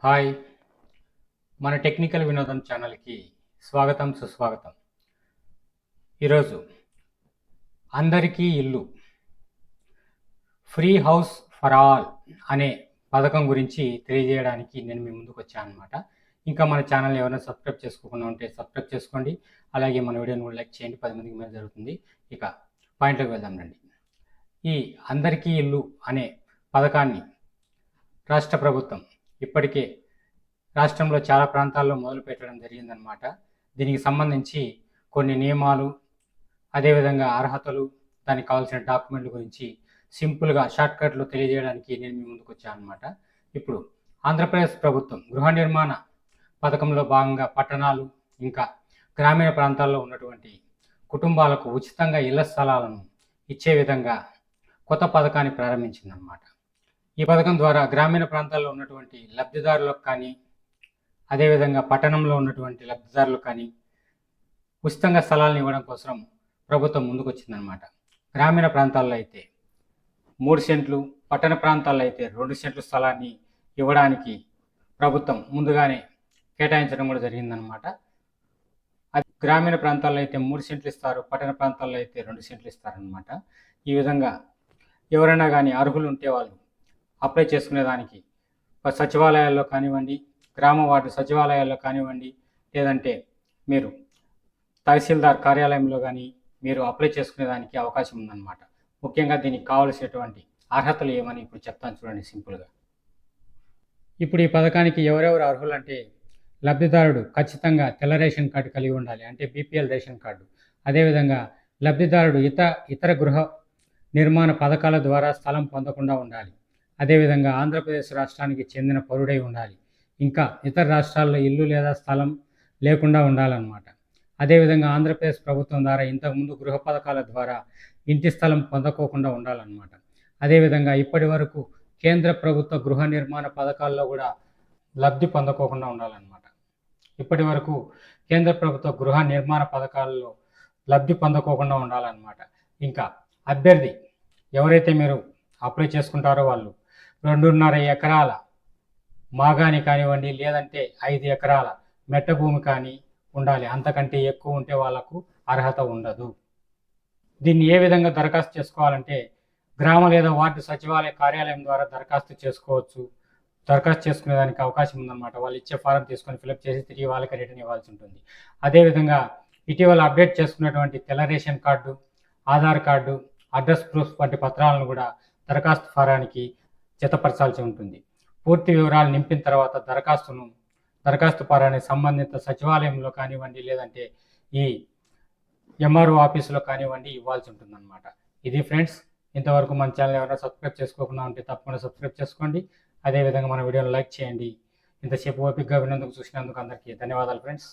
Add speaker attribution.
Speaker 1: Hi! మన technical వినోదం ఛానల్‌కి స్వాగతం, సుస్వాగతం. ఈరోజు అందరికీ ఇల్లు ఫ్రీ హౌస్ ఫర్ ఆల్ అనే పథకం గురించి తెలియజేయడానికి నేను మీ ముందుకొచ్చాననమాట. ఇంకా మన ఛానల్‌ని ఎవరైనా సబ్స్క్రైబ్ చేసుకోకుండా ఉంటే సబ్స్క్రైబ్ చేసుకోండి. అలాగే మన వీడియోని కూడా లైక్ చేయండి. 10 మందికి మేలు జరుగుతుంది. ఇక పాయింట్‌లోకి వెళ్దాం రండి. ఈ అందరికీ ఇల్లు అనే పథకాన్ని రాష్ట్ర ప్రభుత్వం ఇప్పటికే రాష్ట్రంలో చాలా ప్రాంతాల్లో మొదలుపెట్టడం జరిగిందనమాట. దీనికి సంబంధించి కొన్ని నియమాలు, అదేవిధంగా అర్హతలు, దానికి కావాల్సిన డాక్యుమెంట్ల గురించి సింపుల్‌గా షార్ట్‌కట్‌లో తెలియజేయడానికి నేను మీ ముందుకొచ్చాననమాట. ఇప్పుడు ఆంధ్రప్రదేశ్ ప్రభుత్వం గృహ నిర్మాణ పథకంలో భాగంగా పట్టణాలు, ఇంకా గ్రామీణ ప్రాంతాల్లో ఉన్నటువంటి కుటుంబాలకు ఉచితంగా ఇళ్ల స్థలాలను ఇచ్చే విధంగా కొత్త పథకాన్ని ప్రారంభించిందనమాట. ఈ పథకం ద్వారా గ్రామీణ ప్రాంతాల్లో ఉన్నటువంటి లబ్ధిదారులకు కానీ, అదేవిధంగా పట్టణంలో ఉన్నటువంటి లబ్ధిదారులకు కానీ ఉచితంగా స్థలాలను ఇవ్వడం కోసం ప్రభుత్వం ముందుకొచ్చిందనమాట. గ్రామీణ ప్రాంతాల్లో అయితే 3 సెంట్లు, పట్టణ ప్రాంతాల్లో అయితే 2 సెంట్లు స్థలాన్ని ఇవ్వడానికి ప్రభుత్వం ముందుగానే కేటాయించడం కూడా జరిగిందనమాట. అది గ్రామీణ ప్రాంతాల్లో అయితే 3 సెంట్లు ఇస్తారు, పట్టణ ప్రాంతాల్లో అయితే 2 సెంట్లు ఇస్తారనమాట. ఈ విధంగా ఎవరైనా కానీ అర్హులు ఉంటే వాళ్ళు అప్లై చేసుకునేదానికి సచివాలయాల్లో కానివ్వండి, గ్రామ వార్డు సచివాలయాల్లో కానివ్వండి, లేదంటే మీరు తహసీల్దార్ కార్యాలయంలో కానీ మీరు అప్లై చేసుకునేదానికి అవకాశం ఉందన్నమాట. ముఖ్యంగా దీనికి కావలసినటువంటి అర్హతలు ఏమని ఇప్పుడు చెప్తాను చూడండి సింపుల్గా. ఇప్పుడు ఈ పథకానికి ఎవరెవరు అర్హులు అంటే, లబ్ధిదారుడు ఖచ్చితంగా తెల్ల రేషన్ కార్డు కలిగి ఉండాలి, అంటే బీపీఎల్ రేషన్ కార్డు. అదేవిధంగా లబ్ధిదారుడు ఇతర గృహ నిర్మాణ పథకాల ద్వారా స్థలం పొందకుండా ఉండాలి. అదేవిధంగా ఆంధ్రప్రదేశ్ రాష్ట్రానికి చెందిన పౌరుడై ఉండాలి. ఇంకా ఇతర రాష్ట్రాల్లో ఇల్లు లేదా స్థలం లేకుండా ఉండాలన్నమాట. అదేవిధంగా ఆంధ్రప్రదేశ్ ప్రభుత్వం ద్వారా ఇంతకుముందు గృహ పథకాల ద్వారా ఇంటి స్థలం పొందకోకుండా ఉండాలన్నమాట. అదేవిధంగా ఇప్పటి వరకు కేంద్ర ప్రభుత్వ గృహ నిర్మాణ పథకాల్లో కూడా లబ్ధి పొందకోకుండా ఉండాలన్నమాట. ఇప్పటి వరకు కేంద్ర ప్రభుత్వ గృహ నిర్మాణ పథకాల్లో లబ్ధి పొందకోకుండా ఉండాలన్నమాట. ఇంకా అభ్యర్థి ఎవరైతే మీరు అప్లై చేసుకుంటారో వాళ్ళు 2.5 ఎకరాల మాగాని కానివ్వండి, లేదంటే 5 ఎకరాల మెట్ట భూమి కానీ ఉండాలి. అంతకంటే ఎక్కువ ఉంటే వాళ్ళకు అర్హత ఉండదు. దీన్ని ఏ విధంగా దరఖాస్తు చేసుకోవాలంటే, గ్రామ లేదా వార్డు సచివాలయ కార్యాలయం ద్వారా దరఖాస్తు చేసుకోవచ్చు. దరఖాస్తు చేసుకునేదానికి అవకాశం ఉందన్నమాట. వాళ్ళు ఇచ్చే ఫారం తీసుకొని ఫిలప్ చేసి తిరిగి వాళ్ళకి రిటర్న్ ఇవ్వాల్సి ఉంటుంది. అదేవిధంగా ఇటీవల అప్డేట్ చేసుకున్నటువంటి తెల్ల ration card, Aadhaar card, address proof వంటి పత్రాలను కూడా దరఖాస్తు ఫారానికి జతపరచాల్సి ఉంటుంది. పూర్తి వివరాలు నింపిన తర్వాత దరఖాస్తు ఫారాన్ని సంబంధిత సచివాలయంలో కానివ్వండి, లేదంటే ఈ ఎంఆర్ఓ ఆఫీసులో కానివ్వండి ఇవ్వాల్సి ఉంటుందన్నమాట. ఇది ఫ్రెండ్స్. ఇంతవరకు మన ఛానల్ ఎవరైనా సబ్స్క్రైబ్ చేసుకోకుండా ఉంటే తప్పకుండా సబ్స్క్రైబ్ చేసుకోండి. అదేవిధంగా మన వీడియోని లైక్ చేయండి. ఇంతసేపు ఓపికగా విన్నందుకు, చూసినందుకు అందరికీ ధన్యవాదాలు ఫ్రెండ్స్.